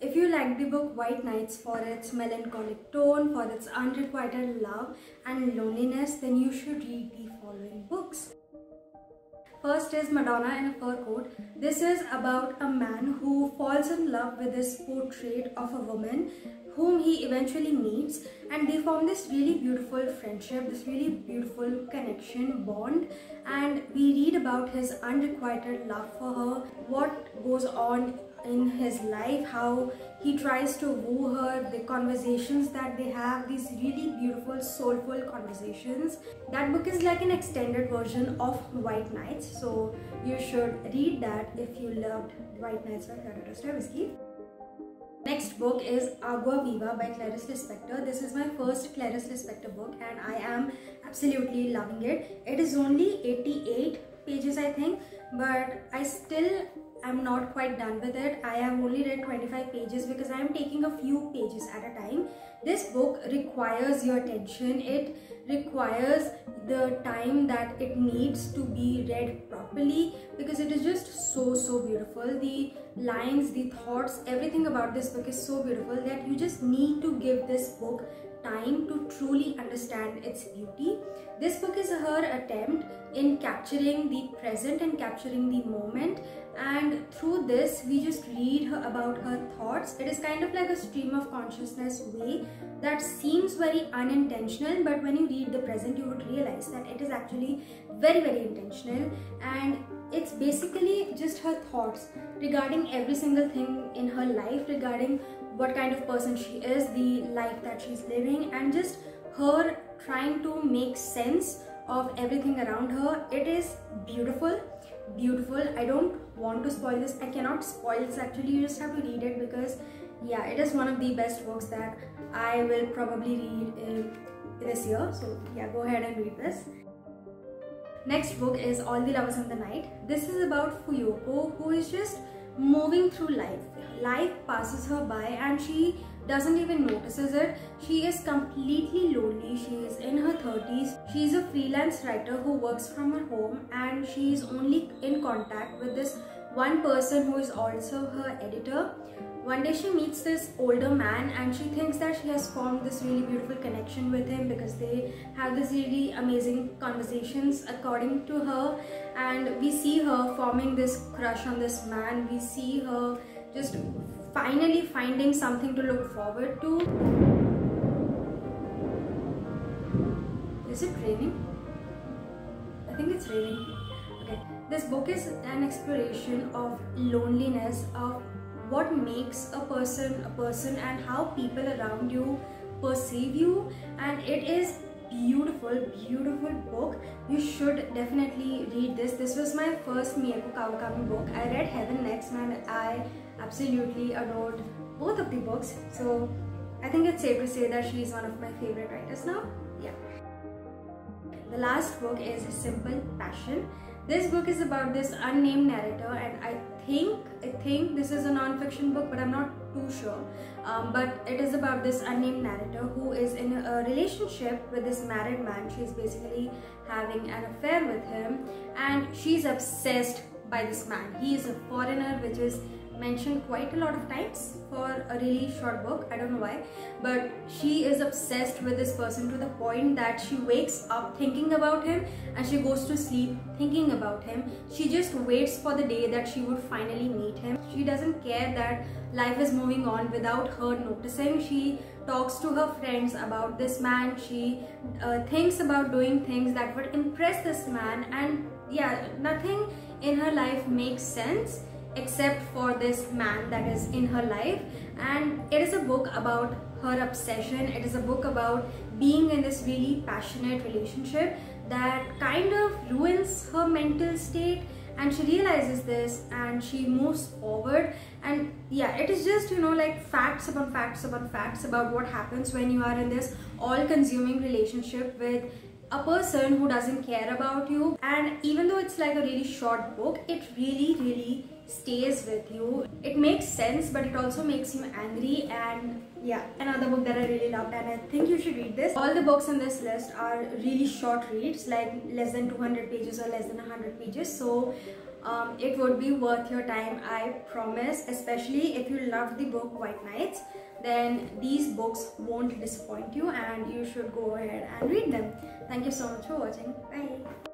If you like the book White Nights for its melancholic tone, for its unrequited love and loneliness, then you should read the following books. First is Madonna in a Fur Coat. This is about a man who falls in love with this portrait of a woman whom he eventually meets, and they form this really beautiful friendship, this really beautiful connection, bond, and we read about his unrequited love for her, what goes on in his life, how he tries to woo her, the conversations that they have, these really beautiful soulful conversations. That book is like an extended version of White Nights, so you should read that if you loved White Nights by Fyodor Dostoevsky. Next book is Aua Viva by Clarice Lispector. This is my first Clarice Lispector book and I am absolutely loving it. It is only 88 pages I think, but I still am not quite done with it. I have only read 25 pages because I am taking a few pages at a time. This book requires your attention. It requires the time that it needs to be read properly because it is just so beautiful. The lines, the thoughts, everything about this book is so beautiful that you just need to give this book time to truly understand its beauty. This book is her attempt in capturing the present and capturing the moment, and through this we just read her about her thoughts. It is kind of like a stream of consciousness way that seems very unintentional, but when you read the present you would realize that it is actually very intentional, and it's basically just her thoughts regarding every single thing in her life, regarding what kind of person she is, the life that she's living, and just her trying to make sense of everything around her. It is beautiful. I don't want to spoil this. I cannot spoil this actually. You just have to read it because yeah, it is one of the best books that I will probably read this year. So yeah, go ahead and read this. Next book is All the Lovers in the Night. This is about Fuyoko, who is just moving through life. Life passes her by and she doesn't even notices it. She is completely lonely. She is in her 30s. She is a freelance writer who works from her home, and she is only in contact with this one person who is also her editor. One day she meets this older man and she thinks that she has formed this really beautiful connection with him because they have this really amazing conversations according to her, and we see her forming this crush on this man. We see her just finally finding something to look forward to. Is it raining? I think it's raining. Okay. This book is an exploration of loneliness, of what makes a person and how people around you perceive you, and it is beautiful book. You should definitely read this. This was my first Miyako Kawakami book. I read Heaven Next and I absolutely adored both of the books, so I think it's safe to say that she is one of my favorite writers now. Yeah. The last book is Simple Passion. This book is about this unnamed narrator, and I think this is a non-fiction book, but I'm not too sure. But it is about this unnamed narrator who is in a relationship with this married man. She's basically having an affair with him, and she's obsessed by this man. He is a foreigner, which is mentioned quite a lot of times for a really short book. I don't know why, but she is obsessed with this person to the point that she wakes up thinking about him and she goes to sleep thinking about him. She just waits for the day that she would finally meet him. She doesn't care that life is moving on without her noticing. She talks to her friends about this man. She thinks about doing things that would impress this man, and yeah, nothing in her life makes sense except for this man that is in her life. And it is a book about her obsession. It is a book about being in this really passionate relationship that kind of ruins her mental state, and she realizes this and she moves forward. And yeah, it is just, you know, like facts upon facts about what happens when you are in this all-consuming relationship with a person who doesn't care about you. And even though it's like a really short book, it really stays with you. It makes sense, but it also makes you angry. And yeah, another book that I really loved, and I think you should read this. All the books on this list are really short reads, like less than 200 pages or less than 100 pages. So It would be worth your time, I promise. Especially if you love the book White Nights, then these books won't disappoint you and you should go ahead and read them. Thank you so much for watching. Bye.